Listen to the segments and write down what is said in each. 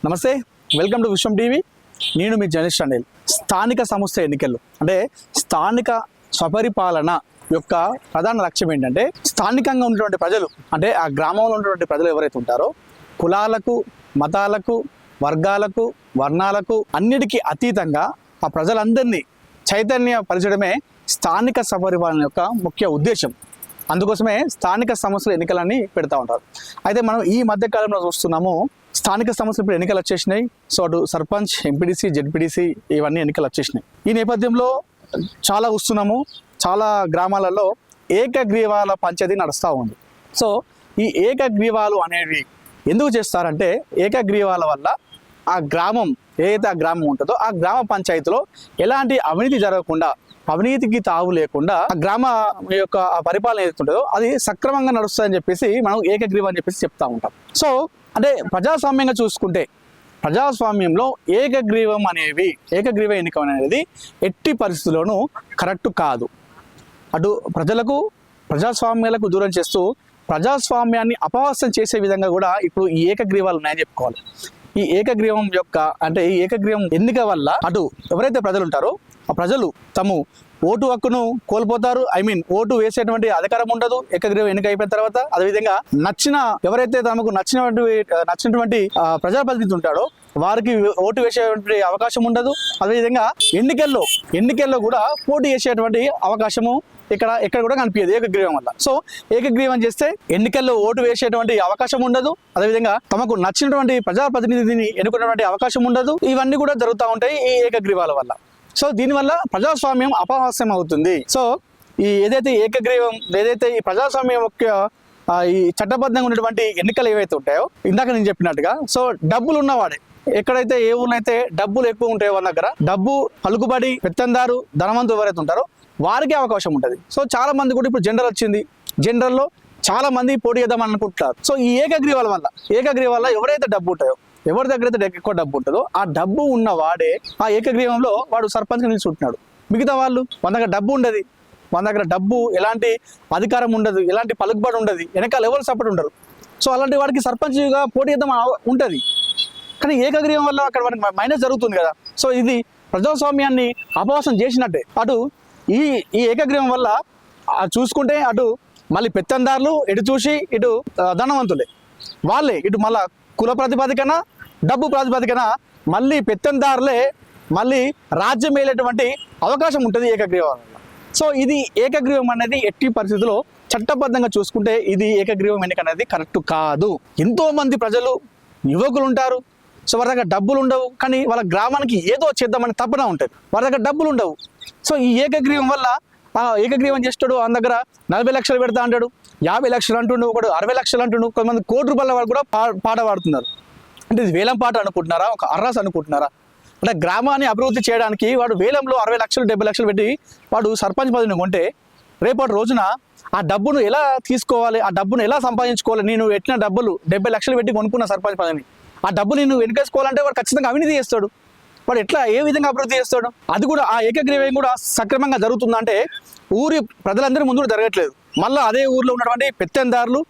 నమస్తే, welcome to Vishwam TV. నేను మీ journalist అండి. స్థానిక సంస్థ ఎన్నికలు అంటే స్థానిక స్వపరిపాలన యొక్క ప్రధాన లక్ష్యం ఏంటంటే స్థానికంగా ఉన్నటువంటి ప్రజలు అంటే ఆ గ్రామంలో ఉన్నటువంటి ప్రజలు ఎవరైతే ఉంటారో కులాలకు, మతాలకు, వర్గాలకు, వర్ణాలకు అన్నిటికీ అతీతంగా ఆ ప్రజలందరినీ చైతన్యపరచడమే స్థానిక స్వపరిపాలన యొక్క ముఖ్య ఉద్దేశం. అందుకోసమే స్థానిక సంస్థల ఎన్నికలన్నీ పెడతా ఉంటారు. అయితే మనం ఈ మధ్య కాలంలో చూస్తున్నాము, స్థానిక సంస్థలు ఇప్పుడు ఎన్నికలు వచ్చేసినాయి. సో అటు సర్పంచ్, ఎంపీడీసీ, జెడ్పీడీసీ ఇవన్నీ ఎన్నికలు వచ్చేసినాయి. ఈ నేపథ్యంలో చాలా చూస్తున్నాము, చాలా గ్రామాలలో ఏకగ్రీవాల పంచాయతీ నడుస్తూ ఉంది. సో ఈ ఏకగ్రీవాలు అనేవి ఎందుకు చేస్తారంటే ఏకగ్రీవాల వల్ల ఆ గ్రామం ఏదైతే ఆ గ్రామం ఉంటుందో ఆ గ్రామ పంచాయతీలో ఎలాంటి అవినీతి జరగకుండా, అవినీతికి తావు లేకుండా ఆ గ్రామ యొక్క పరిపాలన ఏదైతే ఉంటుందో అది సక్రమంగా నడుస్తుందని చెప్పేసి మనం ఏకగ్రీవం అని చెప్పేసి చెప్తా ఉంటాం. సో అంటే ప్రజాస్వామ్యంగా చూసుకుంటే ప్రజాస్వామ్యంలో ఏకగ్రీవ ఎన్నిక అనేది ఎట్టి పరిస్థితుల్లోనూ కరెక్ట్ కాదు. అటు ప్రజలకు, ప్రజాస్వామ్యాలకు దూరం చేస్తూ ప్రజాస్వామ్యాన్ని అపహాస్యం చేసే విధంగా కూడా ఇప్పుడు ఈ ఏకగ్రీవాలు ఉన్నాయని చెప్పుకోవాలి. ఈ ఏకగ్రీవం యొక్క అంటే ఈ ఏకగ్రీవం ఎన్నిక వల్ల అటు ఎవరైతే ప్రజలు ఉంటారో ఆ ప్రజలు తమ ఓటు హక్కును కోల్పోతారు. ఓటు వేసేటువంటి అధికారం ఉండదు ఏకగ్రీవం ఎన్నిక అయిపోయిన తర్వాత. అదేవిధంగా ఎవరైతే తమకు నచ్చినటువంటి ప్రజాప్రతినిధి ఉంటాడో వారికి ఓటు వేసేటువంటి అవకాశం ఉండదు. అదేవిధంగా ఎన్నికల్లో కూడా పోటీ చేసేటువంటి అవకాశము ఎక్కడ కూడా కనిపించదు ఏకగ్రీవం వల్ల. సో ఏకగ్రీవం చేస్తే ఎన్నికల్లో ఓటు వేసేటువంటి అవకాశం ఉండదు. అదేవిధంగా తమకు నచ్చినటువంటి ప్రజాప్రతినిధిని ఎన్నుకున్నటువంటి అవకాశం ఉండదు. ఇవన్నీ కూడా జరుగుతూ ఉంటాయి ఈ ఏకగ్రీవాల వల్ల. సో దీనివల్ల ప్రజాస్వామ్యం అపహాస్యం అవుతుంది. సో ఏదైతే ఈ ప్రజాస్వామ్యం యొక్క ఈ చట్టబద్ధంగా ఉన్నటువంటి ఎన్నికలు ఏవైతే ఉంటాయో ఇందాక నేను చెప్పినట్టుగా, సో డబ్బులు ఉన్నవాడే ఎక్కడైతే ఏ ఊళ్ళో అయితే డబ్బులు ఎక్కువ ఉంటాయో వాళ్ళ దగ్గర డబ్బు, పలుకుబడి, పెత్తందారు, ధనవంతులు ఎవరైతే ఉంటారో వారికి అవకాశం ఉంటుంది. సో చాలా మంది కూడా ఇప్పుడు జెండర్ వచ్చింది, జెండర్లో చాలా మంది పోటీ చేద్దామని అనుకుంటున్నారు. సో ఈ ఏకగ్రీవాల వల్ల ఎవరైతే డబ్బు ఉంటాయో, ఎవరి దగ్గర అయితే ఎక్కువ డబ్బు ఉంటుందో ఆ డబ్బు ఉన్న వాడే ఆ ఏకగ్రీవంలో వాడు సర్పంచ్గా నిలుచుంటున్నాడు. మిగతా వాళ్ళు మన దగ్గర డబ్బు ఉండదు, మన దగ్గర డబ్బు ఎలాంటి అధికారం ఉండదు, ఎలాంటి పలుకుబడి ఉండదు, వెనకాల ఎవరు సపోర్ట్ ఉండరు. సో అలాంటి వాడికి సర్పంచ్గా పోటీ చేద్దాం ఉంటుంది. కానీ ఏకగ్రీవం వల్ల అక్కడ మనకి మైనస్ జరుగుతుంది కదా. సో ఇది ప్రజాస్వామ్యాన్ని అపహాస్యం చేసినట్టే. అటు ఈ ఏకగ్రీవం వల్ల చూసుకుంటే అటు మళ్ళీ పెత్తందారులు ఎటు చూసి ఇటు ధనవంతులే వాళ్ళే, ఇటు మళ్ళా కుల ప్రాతిపదికన, డబ్బు ప్రాతిపదికన మళ్ళీ పెత్తందారులే మళ్ళీ రాజ్యం వేలేటువంటి అవకాశం ఉంటుంది ఏకగ్రీవం వల్ల. సో ఇది ఏకగ్రీవం అనేది ఎట్టి పరిస్థితుల్లో చట్టబద్ధంగా చూసుకుంటే ఇది ఏకగ్రీవం ఎన్నిక అనేది కరెక్ట్ కాదు. ఎంతో మంది ప్రజలు, యువకులు ఉంటారు. సో వాళ్ళ దగ్గర డబ్బులు ఉండవు, కానీ వాళ్ళ గ్రామానికి ఏదో చేద్దామని తపన ఉంటుంది. వాళ్ళ దగ్గర డబ్బులు ఉండవు. సో ఈ ఏకగ్రీవం వల్ల ఏకగ్రీవం చేస్తాడు, ఆయన దగ్గర 40 లక్షలు పెడతా అంటాడు, 50 లక్షలు అంటుండు, ఒకడు 60 లక్షలు అంటుండు, కొంతమంది కోటి రూపాయల వాళ్ళు కూడా పాట పాడుతున్నారు. అంటే ఇది వేలం పాట అనుకుంటున్నారా, ఒక అర్రాస్ అనుకుంటున్నారా? అంటే గ్రామాన్ని అభివృద్ధి చేయడానికి వాడు వేలంలో 60 లక్షలు 70 లక్షలు పెట్టి వాడు సర్పంచ్ పదవిని కొంటే రేపటి రోజున ఆ డబ్బును ఎలా తీసుకోవాలి, ఆ డబ్బును ఎలా సంపాదించుకోవాలి? నేను ఎట్టిన డబ్బులు 70 లక్షలు పెట్టి కొనుక్కున్న సర్పంచ్ పదవిని, ఆ డబ్బు నేను వెనుకేసుకోవాలంటే వాడు ఖచ్చితంగా అవినీతి చేస్తాడు. వాడు ఏ విధంగా అభివృద్ధి చేస్తాడు? అది కూడా ఆ ఏకగ్రీవం కూడా సక్రమంగా జరుగుతుందంటే ఊరి ప్రజలందరి ముందు జరగట్లేదు. మళ్ళీ అదే ఊర్లో ఉన్నటువంటి పెత్తందారులు,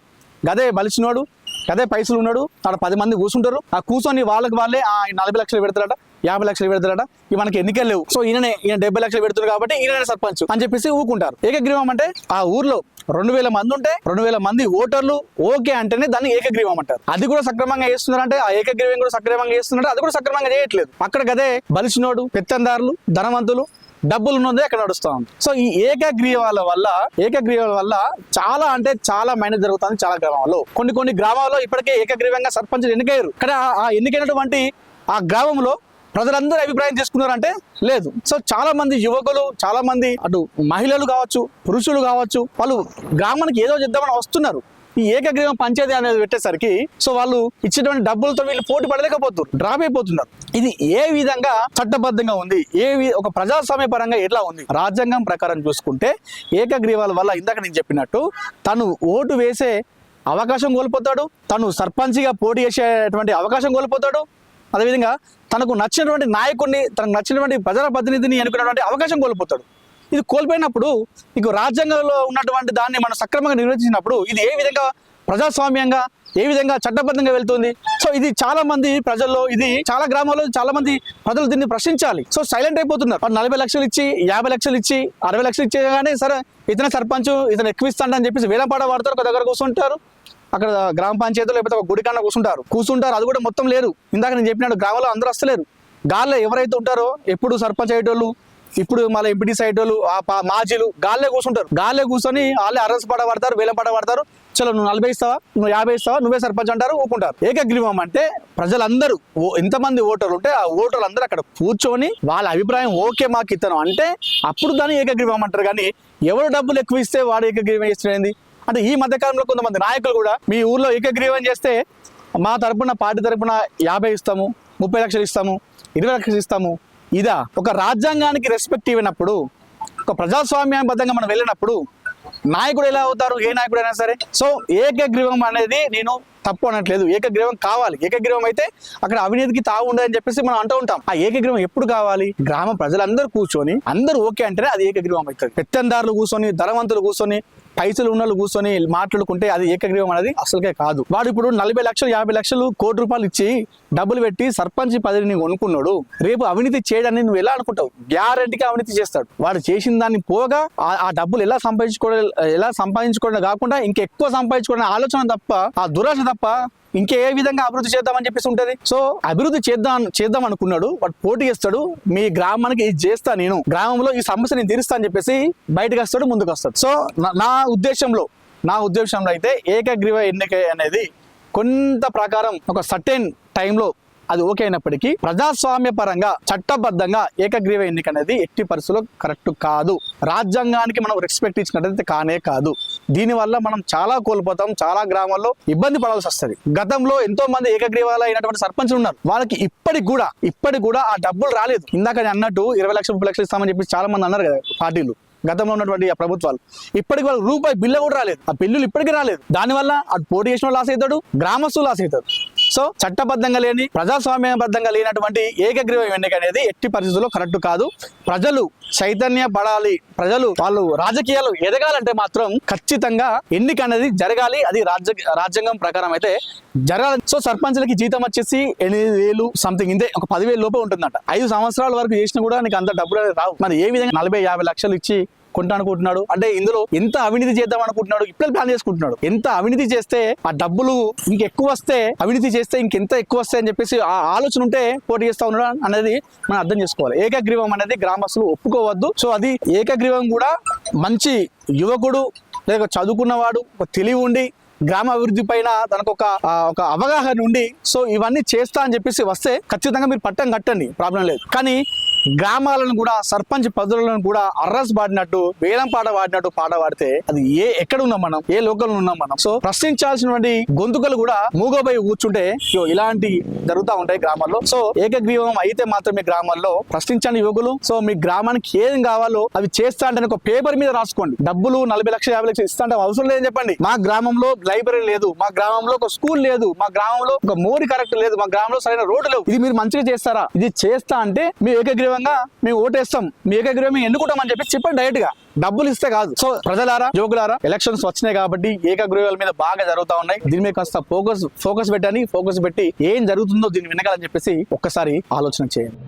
గదే బలిసినోడు, గదే పైసలు ఉన్నాడు, అక్కడ 10 మంది కూర్చుంటారు. ఆ కూర్చొని వాళ్ళకి వాళ్ళే 40 లక్షలు పెడతారట, 50 లక్షలు పెడతారట. ఇవి మనకి ఎన్నికలు లేవు, సో ఈయన 70 లక్షలు పెడుతున్నారు కాబట్టి ఈయన సర్పంచ్ అని చెప్పేసి ఊకుంటారు. ఏకగ్రీవం అంటే ఆ ఊర్లో 2000 మంది ఉంటే 2000 మంది ఓటర్లు ఓకే అంటేనే దాన్ని ఏకగ్రీవం అంటారు. అది కూడా సక్రమంగా చేస్తున్నారంటే ఆ ఏకగ్రీవం కూడా సక్రమంగా చేస్తున్నారంటే అది కూడా సక్రమంగా చేయట్లేదు. అక్కడ గదే బలిసినోడు, పెత్తందారులు, ధనవంతులు, డబ్బులు ఉన్నదే అక్కడ నడుస్తూ ఉంది. సో ఈ ఏకగ్రీవాల వల్ల చాలా అంటే చాలా మైనస్ జరుగుతుంది. చాలా గ్రామాల్లో, కొన్ని గ్రామాల్లో ఇప్పటికే ఏకగ్రీవంగా సర్పంచ్ ఎన్నికయ్యారు. కానీ ఆ ఎన్నికైనటువంటి ఆ గ్రామంలో ప్రజలందరూ అభిప్రాయం చేసుకున్నారంటే లేదు. సో చాలా మంది యువకులు, చాలా మంది అటు మహిళలు కావచ్చు, పురుషులు కావచ్చు, వాళ్ళు గ్రామానికి ఏదో చేద్దామని వస్తున్నారు. ఈ ఏకగ్రీవం పంచాయతీ అనేది పెట్టేసరికి సో వాళ్ళు ఇచ్చేటువంటి డబ్బులతో వీళ్ళు పోటీ పడలేకపోతున్నారు, డ్రాప్ అయిపోతున్నారు. ఇది ఏ విధంగా చట్టబద్ధంగా ఉంది, ఒక ప్రజాస్వామ్య పరంగా ఎట్లా ఉంది? రాజ్యాంగం ప్రకారం చూసుకుంటే ఏకగ్రీవాల వల్ల ఇందాక నేను చెప్పినట్టు తను ఓటు వేసే అవకాశం కోల్పోతాడు, తను సర్పంచ్గా పోటీ చేసేటువంటి అవకాశం కోల్పోతాడు. అదేవిధంగా తనకు నచ్చినటువంటి నాయకుడిని, తనకు నచ్చినటువంటి ప్రజాప్రతినిధిని ఎన్నుకునేటువంటి అవకాశం కోల్పోతాడు. ఇది కోల్పోయినప్పుడు ఇక రాజ్యాంగంలో ఉన్నటువంటి దాన్ని మనం సక్రమంగా నిర్వహించినప్పుడు ఇది ఏ విధంగా ప్రజాస్వామ్యంగా ఏ విధంగా చట్టబద్ధంగా వెళ్తుంది? సో ఇది చాలా మంది ప్రజల్లో, ఇది చాలా గ్రామాల్లో చాలా మంది ప్రజలు దీన్ని ప్రశ్నించాలి. సో సైలెంట్ అయిపోతున్నారు. 40 లక్షలు ఇచ్చి, 50 లక్షలు ఇచ్చి, 60 లక్షలు ఇచ్చేగానే సరే ఇతనే సర్పంచ్, ఇతను ఎక్కువ ఇస్తాడని చెప్పేసి వేలంపాట వాడతారు. ఒక దగ్గర కూర్చుంటారు, అక్కడ గ్రామ పంచాయతీలో లేకపోతే ఒక గుడి కన్నా కూర్చుంటారు. అది కూడా మొత్తం లేరు. ఇందాక నేను చెప్పినట్టు గ్రామంలో అందరూ వస్తలేరు. గాల్లో ఎవరైతే ఉంటారో, ఎప్పుడు సర్పంచ్ అయ్యేటోళ్ళు, ఇప్పుడు మళ్ళీ ఎంపీటీ సైడ్ వాళ్ళు, మాజీలు గాల్లే కూర్చుంటారు. గాల్లే కూర్చొని వాళ్ళే అరెస్ట్ పాట పడతారు, వేలం పాట పడతారు. చలో నువ్వు 40 ఇస్తావా, నువ్వు 50 ఇస్తావా, నువ్వే సర్పంచ్ అంటారు, ఊకుంటారు. ఏకగ్రీవం అంటే ప్రజలందరూ ఎంతమంది ఓటర్లు ఉంటే ఆ ఓటర్లు అందరూ అక్కడ కూర్చొని వాళ్ళ అభిప్రాయం ఓకే మాకు ఇతను అంటే అప్పుడు దాన్ని ఏకగ్రీవం అంటారు. కానీ ఎవరు డబ్బులు ఎక్కువ ఇస్తే వాడు ఏకగ్రీవం చేస్తుంది అంటే ఈ మధ్యకాలంలో కొంతమంది నాయకులు కూడా మీ ఊర్లో ఏకగ్రీవం చేస్తే మా తరపున, పార్టీ తరపున 50 ఇస్తాము, 30 లక్షలు ఇస్తాము, 20 లక్షలు ఇస్తాము. ఇదా ఒక రాజ్యాంగానికి రెస్పెక్ట్ ఇవ్వనప్పుడు, ఒక ప్రజాస్వామ్యబద్ధంగా మనం వెళ్ళినప్పుడు నాయకుడు ఎలా అవుతారు? ఏ నాయకుడు అయినా సరే. సో ఏకగ్రీవం అనేది నేను తప్పు అనట్లేదు. ఏకగ్రీవం కావాలి. ఏకగ్రీవం అయితే అక్కడ అవినీతికి తావు ఉండదని చెప్పేసి మనం అంటూ ఉంటాం. ఆ ఏకగ్రీవం ఎప్పుడు కావాలి? గ్రామ ప్రజలందరూ కూర్చొని అందరూ ఓకే అంటేనే అది ఏకగ్రీవం అవుతుంది. పెత్తందారులు కూర్చొని, ధనవంతులు కూర్చొని, పైసలు ఉన్న వాళ్ళు కూర్చొని మాట్లాడుకుంటే అది ఏకగ్రీవం అనేది అసలుకే కాదు. వాడు ఇప్పుడు 40 లక్షలు, 50 లక్షలు, కోటి రూపాయలు ఇచ్చి డబ్బులు పెట్టి సర్పంచ్ పదవిని కొనుక్కున్నాడు. రేపు అవినీతి చేయడాన్ని నువ్వు ఎలా అనుకుంటావు? గ్యారెంటీగా అవినీతి చేస్తాడు. వాడు చేసిన దాన్ని పోగా ఆ డబ్బులు ఎలా సంపాదించుకోవడం కాకుండా ఇంకెక్కువ సంపాదించుకోవడం ఆలోచన తప్ప, ఆ దురాశ తప్ప ఇంకే విధంగా అభివృద్ధి చేద్దామని చెప్పేసి ఉంటది. సో అభివృద్ధి చేద్దాం అనుకున్నాడు, వాడు పోటీ చేస్తాడు. మీ గ్రామానికి ఇది చేస్తా, నేను గ్రామంలో ఈ సమస్యని తీరుస్తా అని చెప్పేసి బయటకు వస్తాడు, ముందుకు వస్తాడు. సో నా ఉద్దేశంలో అయితే ఏకగ్రీవ ఎన్నిక అనేది కొంత ప్రకారం ఒక సర్టెన్ టైంలో అది ఓకే అయినప్పటికీ ప్రజాస్వామ్య పరంగా, చట్టబద్ధంగా ఏకగ్రీవ ఎన్నిక అనేది ఎట్టి పరిస్థితుల్లో కరెక్ట్ కాదు. రాజ్యాంగానికి మనం రెస్పెక్ట్ ఇచ్చినట్టయితే కానే కాదు. దీనివల్ల మనం చాలా కోల్పోతాం. చాలా గ్రామాల్లో ఇబ్బంది పడాల్సి వస్తుంది. గతంలో ఎంతో మంది ఏకగ్రీవాలు అయినటువంటి సర్పంచులు ఉన్నారు. వాళ్ళకి ఇప్పటికి కూడా ఆ డబ్బులు రాలేదు. ఇందాక నేను అన్నట్టు 20 లక్షలు, 30 లక్షలు ఇస్తామని చెప్పి చాలా మంది అన్నారు కదా పార్టీలు, గతంలో ఉన్నటువంటి ఆ ప్రభుత్వాలు. ఇప్పటికి వాళ్ళకి రూపాయి బిల్లు కూడా రాలేదు. ఆ బిల్లులు ఇప్పటికీ రాలేదు. దానివల్ల అటు పోటీ చేసిన లాస్ అవుతాడు, గ్రామస్తులు లాస్ అవుతాడు. సో చట్టబద్ధంగా లేని, ప్రజాస్వామ్యబద్ధంగా లేనటువంటి ఏకగ్రీవ ఎన్నిక అనేది ఎట్టి పరిస్థితుల్లో కరెక్ట్ కాదు. ప్రజలు చైతన్య పడాలి. వాళ్ళు రాజకీయాలు ఎదగాలంటే మాత్రం ఖచ్చితంగా ఎన్నిక అనేది జరగాలి. అది రాజ్యాంగం ప్రకారం అయితే జరగాలి. సో సర్పంచ్లకి జీతం వచ్చేసి 8,000 సంథింగ్, ఇంతే, ఒక 10,000 లోపే ఉంటుందంట. 5 సంవత్సరాల వరకు చేసినా కూడా నీకు అంత డబ్బులు అనేది రావు. మరి ఏ విధంగా 40-50 లక్షలు ఇచ్చి కొంటా అనుకుంటున్నాడు అంటే ఇందులో ఎంత అవినీతి చేద్దాం అనుకుంటున్నాడు, ఇప్పుడే ప్లాన్ చేసుకుంటున్నాడు. ఎంత అవినీతి చేస్తే ఆ డబ్బులు ఇంకెక్కువ వస్తే, అవినీతి చేస్తే ఇంకెంత ఎక్కువ వస్తాయి అని చెప్పేసి ఆ ఆలోచన ఉంటే పోటీ చేస్తా ఉన్నాడు అనేది మనం అర్థం చేసుకోవాలి. ఏకగ్రీవం అనేది గ్రామస్తులు ఒప్పుకోవద్దు. సో అది ఏకగ్రీవం కూడా మంచి యువకుడు లేక చదువుకున్నవాడు, ఒక తెలివి ఉండి గ్రామ అభివృద్ధి పైన తనకు ఒక అవగాహన ఉండి సో ఇవన్నీ చేస్తా అని చెప్పేసి వస్తే ఖచ్చితంగా మీరు పట్టం కట్టండి, ప్రాబ్లం లేదు. కానీ గ్రామాలను కూడా, సర్పంచ్ పదవులను కూడా అర్రస్ పాడినట్టు, వేలం పాట పాడితే అది ఎక్కడ ఉన్నాం మనం, ఏ లోకల్ ఉన్నాం మనం. సో ప్రశ్నించాల్సినటువంటి గొంతుకలు కూడా మూగోబోయి కూర్చుంటే ఇలాంటి జరుగుతూ ఉంటాయి గ్రామాల్లో. సో ఏకగ్రీవం అయితే మాత్రమే గ్రామాల్లో ప్రశ్నించండి యువకులు. సో మీ గ్రామానికి ఏం కావాలో అవి చేస్తా అంటే ఒక పేపర్ మీద రాసుకోండి. డబ్బులు 40 లక్షలు, 50 లక్షలు ఇస్తా అంటే అవసరం లేదని చెప్పండి. మా గ్రామంలో లైబ్రరీ లేదు, మా గ్రామంలో ఒక స్కూల్ లేదు, మా గ్రామంలో ఒక మోరి కరెక్ట్ లేదు, మా గ్రామంలో సరైన రోడ్డు లేవు. ఇది మీరు మంచిగా చేస్తారా? ఇది చేస్తా అంటే మీ ఏకగ్రీవంగా మేము ఓటేస్తాం, మీ ఏకగ్రీవం ఎన్నుకుంటాం అని చెప్పి చెప్పండి డైరెక్ట్ గా. డబ్బులు ఇస్తే కాదు. సో ప్రజలారా, యువకులారా, ఎలక్షన్స్ వచ్చినాయి కాబట్టి ఏకగ్రీవాల మీద బాగా జరుగుతూ ఉన్నాయి. దీని మీద కాస్త ఫోకస్ పెట్టి ఏం జరుగుతుందో దీన్ని వినగాలని చెప్పేసి ఒక్కసారి ఆలోచన చేయండి.